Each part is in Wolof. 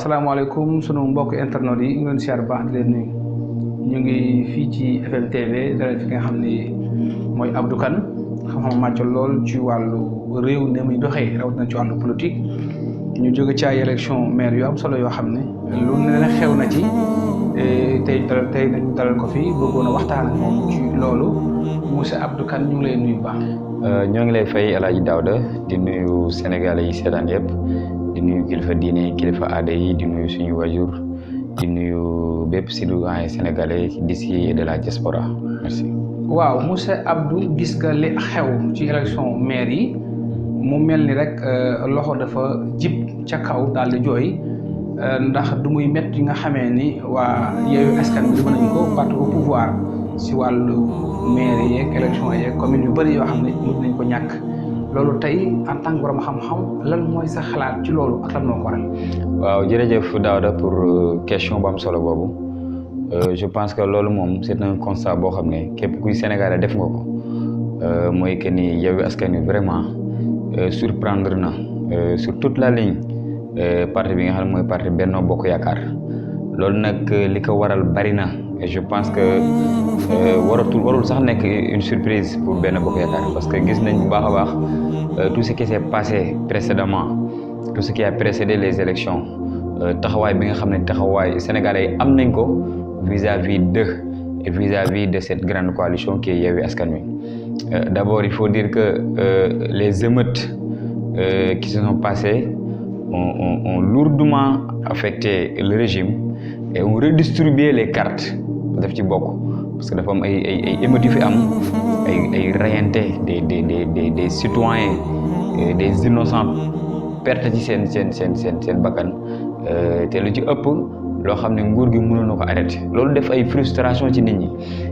asalaamaaleykum sunu mbokk internet yi ñu ngi leen siyaar baax di leen nuyu ñu ngi fii ci FM TV dalal fi nga xam ni mooy Abdou Kane xam-xam màcc lool ci wàllu réew ne muy doxee rawatina ci wàllu politique ñu jóge ci ay élection maire yu am solo yoo xam ne lu ne xew na ci tey nañu dalal ko fi bëggoon a waxtaan ak moom ci loolu monsieur Abdou Kane ñu ngi lay nuyu baax. ñoo ngi lay fay El Hadj Daouda di nuyu Sénégalais yi seetaan yëpp. di nuyu kilifa diine kilifa aada yi di nuyu suñu wajur di nuyu bépp citoyen sénégalais d'ici et de la diaspora merci. waaw monsieur Abdou gis nga li xew ci élection maire yi mu mel ni rek loxo dafa jib ca kaw daal di jooy ndax du muy métti yi nga xamee ni waa Yewwi Askan Wi mën nañu ko parti au pouvoir si wàllu maire yeeg élection yeeg commune yu bëri yoo xam ne mën nañ ko ñàkk. loolu tey en tant que borom xam-xam lan mooy sa xalaat ci loolu ak lan moo ko waral. waaw jërëjëf Daouda pour question bu am solo boobu je pense que loolu moom c'est un constat boo xam ne képp kuy Sénégalais def nga ko mooy que ni Yewwi Askan Wi vraiment surprendre na sur toute la ligne parti bi nga xam ne mooy parti Benno Bokk Yaakaar loolu nag li ko waral bari na et je pense que warul sax nekk une surprise pour Benno Bokk Yaakaar parce que gis nañ bu baax a baax tout ce qui s'est passé précédemment tout ce qui a précédé les élections taxawaay bi nga xam ne taxawaay sénégalais yi am nañ ko vis-à-vis d'eux et vis-à-vis de cette grande coalition qui est Yewwi Askan Wi d'abord il faut dire que les émeutes qui se sont passées ont lourdement affecté le régime et ont redistribué les cartes daf ci bokk parce que dafa am ay émeutes yu fi am ay rayante des citoyens des innocents perte ci seen bakkan te lu ci ëpp loo xam ne nguur gi mënoon na ko arrêté loolu def ay frustration ci nit ñi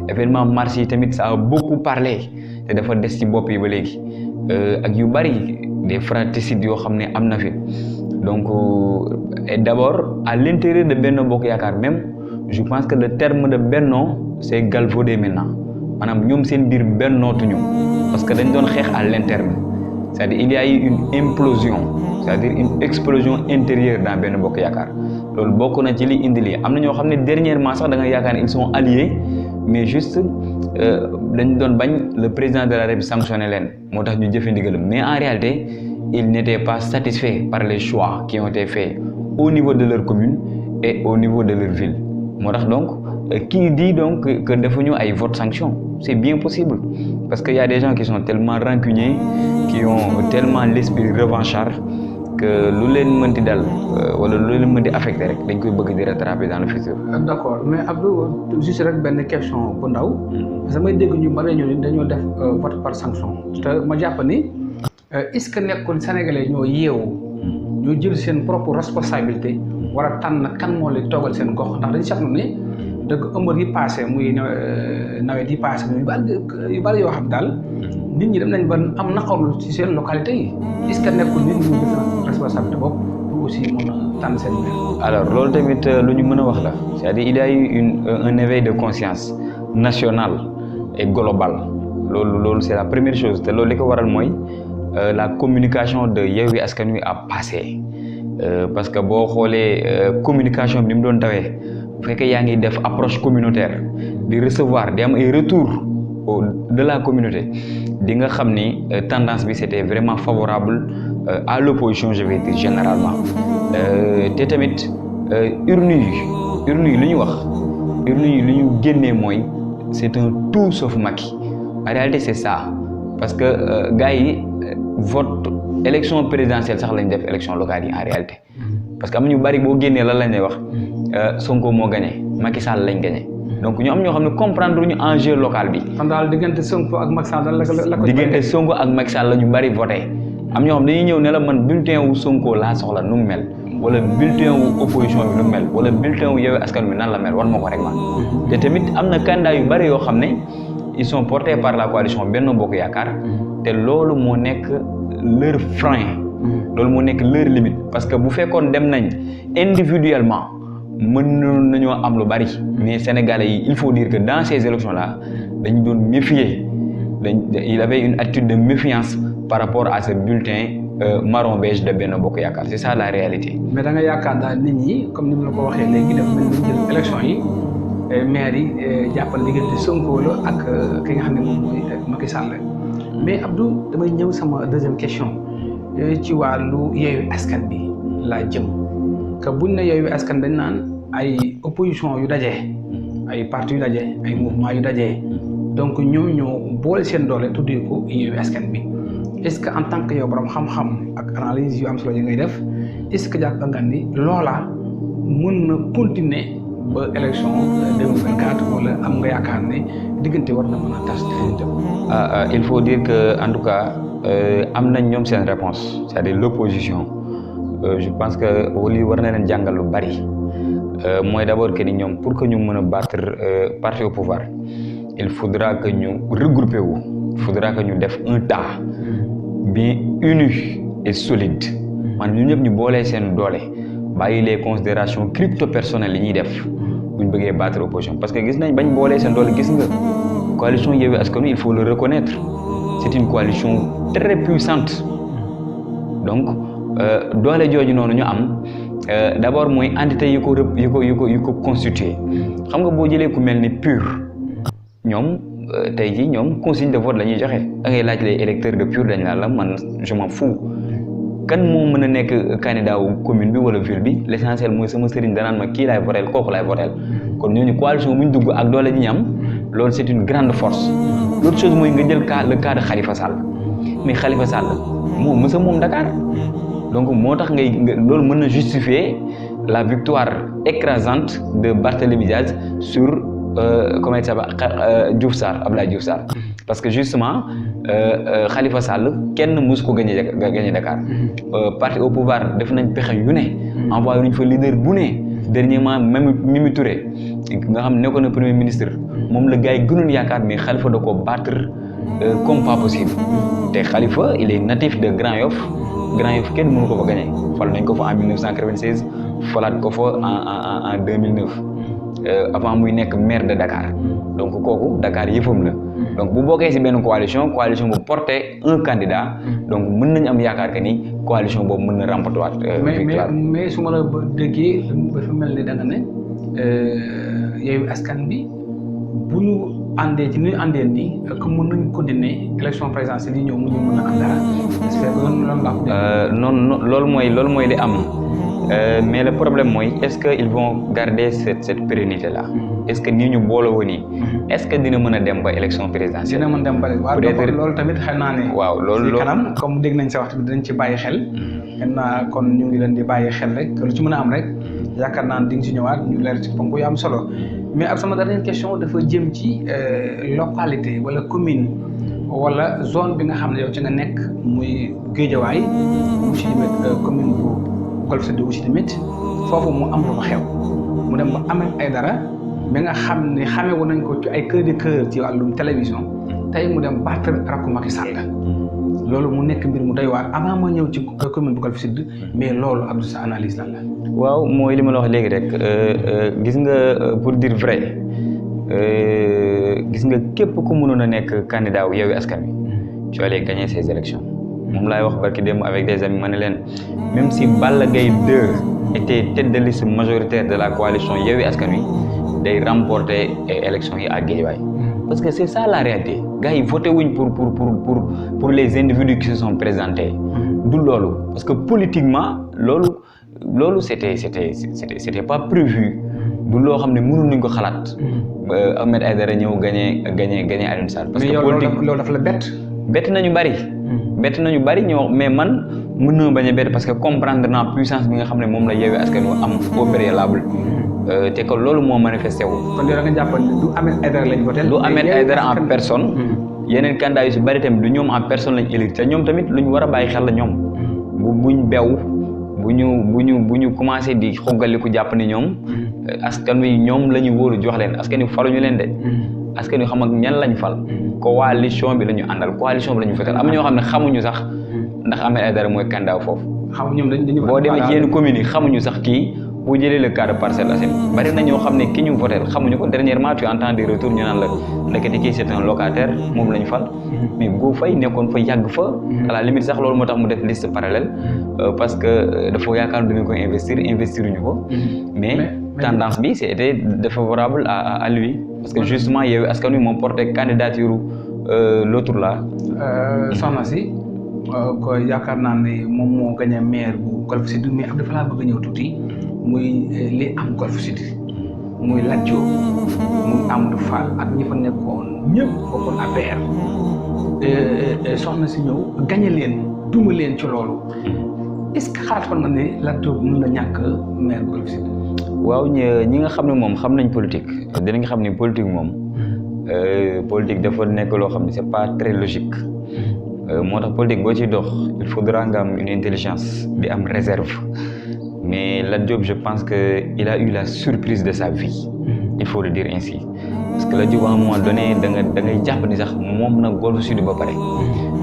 événement mars yi tamit ça a beaucoup parlé te dafa des ci bopp yi ba léegi ak yu bari des fratricides yoo xam ne am na fi donc et d'abord à l'intérieur de Benno Bokk Yaakaar même je pense que le terme de Benno c'est galvaudé maintenant maanaam ñoom seen biir bennootuñu parce que dañ doon xeex à l'interne c'est-à-dire il y a eu une implosion c'est-à-dire une explosion intérieure dans Benno Bokk Yaakaar loolu bokk na ci li indi lii am na ñoo xam ne dernièrement sax da nga yaakaar ne ils sont alliés mais juste dañ doon bañ le président de la République sanctionné leen moo tax ñu jëfe ndigalam mais en réalité ils n'étaient pas satisfaits par les choix qui ont été faits au niveau de leur commune et au niveau de leur ville moo tax donc qui dit donc que defuñu ay vote sanction c'est bien possible parce que y a des gens qui sont tellement rancuniers qui ont tellement l'esprit revanchard que lu leen mënti dal wala lu leen mënti affecté rek dañ koy bëgg di rattraper dans le futur. d'accord mais Abdou juste rek benn question bu ndaw parce que may dégg ñu bari ñu ni dañoo def vote par sanction te ma jàpp ni est-ce que nekkul Sénégalais ñoo yeewu ñoo jël seen propre responsabilité war a tànn kan moo leen toogal seen gox ndax dañu seetlu ne dëgg ëmbër yi passé muy nawet yi passé yu bari yoo xam daal nit ñi dem nañ ba am naqarlu ci seen localité yi est-ce que nekkul nit ñi jël responsabilité boobu pour aussi mën a tànn seen maire. alors loolu tamit lu ñu mën a wax la c'est-à-dire il y a eu un éveil de conscience nationale et globale loolu c'est la première chose te loolu li ko waral mooy la communication de Yewwi Askan Wi a passé parce que boo xoolee communication bi ni mu doon tawee bu fekkee yaa ngi def approche communautaire di recevoir di am ay retours de la communauté di nga xam ni tendance bi c'était vraiment favorable à l'opposition je vais dire généralement te tamit urne yi lu ñu wax urne yi lu ñu génnee mooy c'est un tout sauf Macky en réalité c'est ça parce que gars yi vote élection présidentielle sax lañ def élection locale yi en réalité parce que am ñu bari boo génnee lan lañ lay wax Sonko moo gagné Macky Sall lañ gagné donc ñu am ñoo xam ne comprendre ñu enjeu local bi. kon daal diggante Sonko ak Macky Sall la ko diggante Sonko ak Macky Sall la ñu bari voté am ñoo xam dañuy ñëw ne la man bulletin wu Sonko laa soxla nu mu mel wala bulletin wu opposition bi nu mu mel wala bulletin wu Yewwi Askan Wi nan la mel wan ma ko rek man. te tamit am na candidat yu bari yoo xam ne ils sont portés par la coalition Benno Bokk Yaakaar te loolu moo nekk leur frein. loolu moo nekk leur limite parce que bu fekkoon dem nañ individuellement mën nañoo am lu bari mais Sénégalais yi il faut dire que dans ces élections là dañ doon méfier il avait une attitude de méfiance par rapport à ce bulletin marron beige de Benno Bokk Yaakaar c'est ça la réalité. mais da nga yaakaar daal nit ñi comme ni mu la ko waxee léegi dafa mel ni jël élection yi maire yi jàppal diggante Sonko la ak ki nga xam ne moom mooy Macky Sall mais Abdou damay ñëw sama deuxième question ci wàllu Yewwi Askan bi laa jëm que buñ ne Yewwi Askan dañ naan ay opposition yu daje ay parti yu daje ay mouvement yu daje donc ñoom ñoo boole seen doole tuddee ko Yewwi Askan bi est-ce que en tant que yow borom xam-xam ak analyse yu am solo yi ngay def est-ce que jàpp nga ni loola mën na continuer ba élection 2024 wala am nga yaakaar ne diggante war na mën a tas définitivement. Il faut dire que en tout cas am nañ ñoom seen réponse c'est-à-dire l'opposition je pense que wala war na leen jàngal lu bari mooy d'abord que ni ñoom pour que ñu mën a battre parti au pouvoir il faudra que ñu regrouper wu il faudra que ñu def un tas bi uni et solide maanaam ñu ñëpp ñu boolee seen doole bàyyi les considérations crypto personnelles yi ñuy def buñ bëggee battre opposition parce que gis nañ bañ boolee seen doole gis nga coalition Yewwi Askan Wi il faut le reconnaître c'est une coalition très puissante donc doole jooju noonu ñu am d'abord mooy entité yu ko constitué xam nga boo jëlee ku mel ni PUR ñoom tey jii ñoom consigne de vote la ñuy joxe da ngay laaj les électeurs de PUR dañ la man je m'en fous kan moo mën a nekk candidat wu commune bi wala ville bi l'essentiel mooy sama sëriñ danaan ma kii laay votel kooku laay votel kon ñooñu coalition bu ñu dugg ak doole ji ñu am loolu c'est une grande force l'autre chose mooy nga jël le cas de Khalifa Sall mais Khalifa Sall moom mësa moom Dakar donc moo tax loolu mën na justifier la victoire écrasante de Barthélémy Diaz sur comment il s'appelle Diouf Sarr Abdoulaye Diouf Sarr parce que justement Khalifa Sall kenn mësu ko gagné Dakar parti au pouvoir def nañ pexe yu ne envoyé nañ fa leader bu ne dernièrement même Mimi Touré nga xam nekkoon na premier ministre moom la gars yi gënoon yaakaar mais Khalifa da koo battre comme pas possible te Khalifa il est natif de Grand Yoff kenn mënu ko fa gagné fal nañ ko fa en 1996 falaat ko fa en 2009 avant muy nekk maire de Dakar donc kooku Dakar yëfam la donc bu bokkee ci benn coalition bu porté un candidat donc mën nañu am yaakaar que ni coalition boobu mën na remporter waat victoire. mais su ma la déggee dafa mel ni da nga ne Yewwi Askan bi bu ñu àndee ci ni ñu àndee nii que mën nañu continuer élection présidentielle yi ñëw mu ñu mën a am dara j'espère que loolu la ko non loolu mooy li am mais le problème mooy est-ce que ils vont garder cette pérennité là est-ce que nii ñu booloo nii est-ce que dina mën a dem ba élection présidentielle. dina mën dem ba peut-être loolu tamit xam naa ne. waaw loolu kanam comme dégg nañ sa waxtu bi dinañ ci bàyyi xel. maintenant kon ñu ngi leen di bàyyi xel rek lu ci mën a am rek yaakaar naa ne di nga ci ñëwaat ñu leer ci ponk yu am solo mais ak sama dernière question dafa jëm ci localité wala commune wala zone bi nga xam ne yow ci nga nekk muy Guédiawaye mu ci tamit commune bu Golf Sud aussi tamit foofu mu am lu fa xew mu dem ba Ahmed Aïdara bi nga xam ne xamee woon nañ ko ci ay cœur de cœur ci wàllum télévision tey mu dem battre rakku Macky Sall loolu mu nekk mbir mu doy waar avant ma ñëw ci commune bu Golf Sud mais loolu Abdou sa analyse lan la. waaw mooy li ma la wax léegi rek gis nga pour dire vrai gis nga képp ku mënoon a nekk candidat wu Yewwi Askan Wi tu allais gagner ces élections moom laay wax barki démb avec des amis ma ne leen même si Balla Gaye 2 était tête de liste majoritaire de la coalition Yewwi Askan Wi day remporter élections yi à Guédiawaye parce que c'est ça la réalité gars yi voté wuñ pour les individus qui se sont présentés du loolu parce que politiquement loolu c'était pas prévu du loo xam ne mënoon nañ ko xalaat Ahmed Aïdara ñëw gagné Alioune Sarr parce que politique loolu dafa la bett nañu bari ñoo mais man mën na bañ a bett parce que comprendre naa puissance bi nga xam ne moom la Yewwi Askan Wi am au préalable te que loolu moo manifesté wu. kon yow da nga jàpp ne du Ahmed Aïdara lañ voté. du Ahmed Aïdara en personne. yeneen candidat yu si bari tamit du ñoom en personne lañ élire te ñoom tamit lu ñu war a bàyyi xel la ñoom buñ bew bu ñu commencé di xoggaliku jàpp ni ñoom askan wi ñoom la ñu wóolu jox leen askan wi faluñu leen de askan wi xam ak ñan lañ fal coalition bi la ñu àndal coalition bi la ñu votal am ñoo xam ne xamuñu sax ndax Ahmed Aïdara mooy candidat foofu. xam ñoom dañu boo demee ci yenn communes yi xamuñu sax kii boo jëlee le cas de Parcelles Assainies bari na ñoo xam ne ki ñu voté xamuñu ko dernièrement tu entends des retours ñu naan la ndekete kii c'est un locataire moom lañu fal mais Go Faye nekkoon fa yàgg fa à la limite sax loolu moo tax mu def liste parallèle parce que dafa yaakaar dañu ko investiruñu ko mais tendance bi c'était défavorable à lui parce que justement Yewwi Askan Wi moom porté candidature l'autre là soxna si ko yaakaar naa ne moom moo gagné maire bu Golf Sud mais am dafa laa bëgg a ñëw tuuti muy li am Golf Sud muy Lat Diop muy Amadou Fall ak ñi fa nekkoon ñëpp bokkoon APR soxna si ñëw gagné leen duma leen ci loolu est-ce que xalaatoon nga ne Lat Diop mën na ñàkk maire bu Golf Sud. waaw ñi nga xam ne moom xam nañ politique dinañ xam ne politique moom politique dafa nekk loo xam ne c'est pas très logique moo tax politique boo ciy dox il faudra nga am une intelligence di am réserve mais Lat Diop je pense que il a eu la surprise de sa vie il faut le dire ainsi parce que Lat Diop à un moment donné da ngay jàpp ni sax moom na Golf Sud ba pare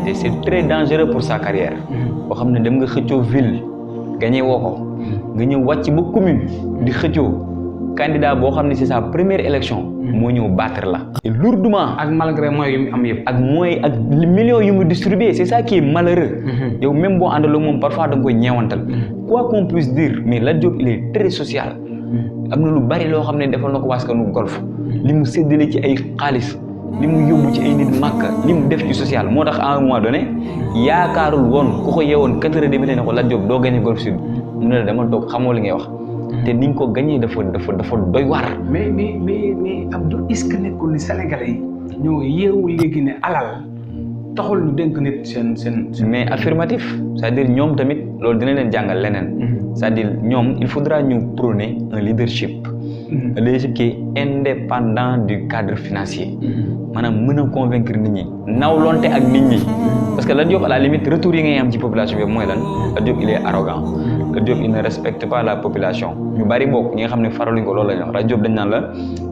et c'est très dangereux pour sa carrière boo xam ne dem nga xëccoo ville gagné woo ko nga ñëw wàcc ba commune di xëccoo candidat boo xam ne c'est sa première élection moo ñëw battre la et lourdement ak malgré moyens yu mu am yëpp ak moyens ak millions yu mu distribué c'est ça qui est malheureux yow même boo àndaloo moom parfois da nga koy ñeewantal quoi qu'on puisse dire mais Lat Diop il est très social am na lu bari loo xam ne defal na ko waskanu Golf li mu séddale ci ay xaalis li mu yóbbu ci ay nit Makka li mu def ci social moo tax à un moment donné yaakaarul woon ku ko yeewoon 4 heures demee ne ko Lat Diop doo gagné Golf Sud mu ne la dama toog xamoo li ngay wax te niñ ko gagné dafa doy waar. mais Abdou est-ce que nekkul ni Sénégalais yi ñoo yeewu léegi ne alal taxul ñu dénk nit seen. mais affirmatif c'est-à-dire ñoom tamit loolu dina leen jàngal leneen. c'est-à-dire ñoom il faudra ñu prôner un leadership. un leadership qui est indépendant du cadre financier. maanaam mën a convaincre nit ñi nawlonte ak nit ñi. parce que Lat Diop à la limite retour yi ngay am ci population bi mooy lan Lat Diop il est arrogant. Lat Diop il ne respecte pas la population ñu bari bokk ñi nga xam ne faraluñ ko loolu la ñu wax Lat Diop dañ naan la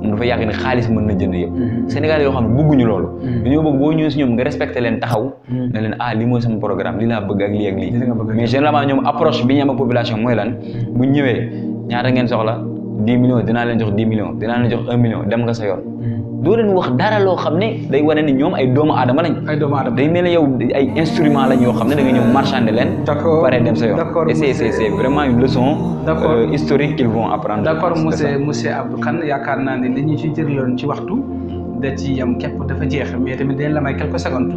moom dafa yàgg ne xaalis mën na jënd yëpp Sénégal yoo xam ne bëgguñu loolu dañoo bëgg boo ñëwee si ñoom nga respecté leen taxaw ne leen li mooy sama programme li laa bëgg ak lii ak lii mais généralement ñoom approche bi ñu am ak population mooy lan bu ñëwee ñaata ngeen soxla 10 millions dinaa leen jox 10 millions dinaa leen jox 1 million dem nga sa yoon doo leen wax dara loo xam ne day wane ni ñoom ay doomu aadama lañ. day mel ne yow ay instruments lañ yoo xam ne da nga ñëw marchander leen. d'accord pare dem sa yoon. et c'est vraiment une leçon. historique qu'ils vont apprendre. d'accord monsieur Abdou Kane yaakaar naa ne li ñu ci jërloon ci waxtu da ci yam képp dafa jeex mais tamit dañ la may quelques secondes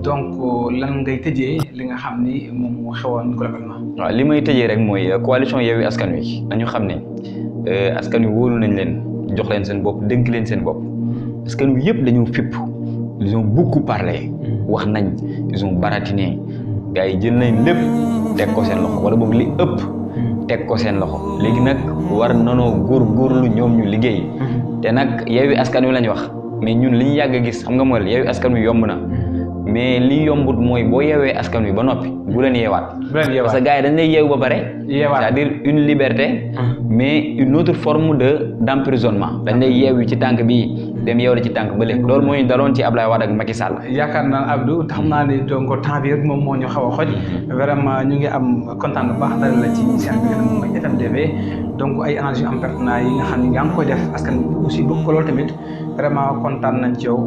donc lan ngay tëjee li nga xam ni moom moo xewoon globalement. waaw li may tëjee rek mooy coalition Yewwi Askan Wi dañu xam ne askan wi wóolu nañ leen jox leen seen bopp dénk leen seen bopp. parce que nous yëpp dañoo fipp ils ont beaucoup parlé wax nañ ils ont baratiné gars yi jël nañ lépp teg ko seen loxo wala boog li ëpp teg ko seen loxo léegi nag war nanoo góorgóorlu ñoom ñu liggéey te nag Yewwi Askan Wi lañ wax mais ñun li ñu yàgg a gis xam nga mooy Yewwi Askan Wi yomb na mais li yombut mooy boo yeewee askan wi ba noppi bu leen yeewaat parce que gars yi dañ lay yeewu ba pare c'est-à-dire une liberté mais une autre forme d'emprisonnement dañ lay yeewu ci tànk bi dem yeew la ci tànk ba léegi loolu moo ñu daloon ci Ablaye Wade ak Macky Sall yaakaar naa Abdou xam naa ne donc temps bi rek moom moo ñu xaw a xoj vraiment ñu ngi am kontaan bu baax dal la ci émission bi nga xam ne mooy FMTV donc ay analyse yu am pertinent yi nga xam ne yaa ngi koy def askan bi aussi bëgg ko loolu tamit vraiment kontaan nañ ci yow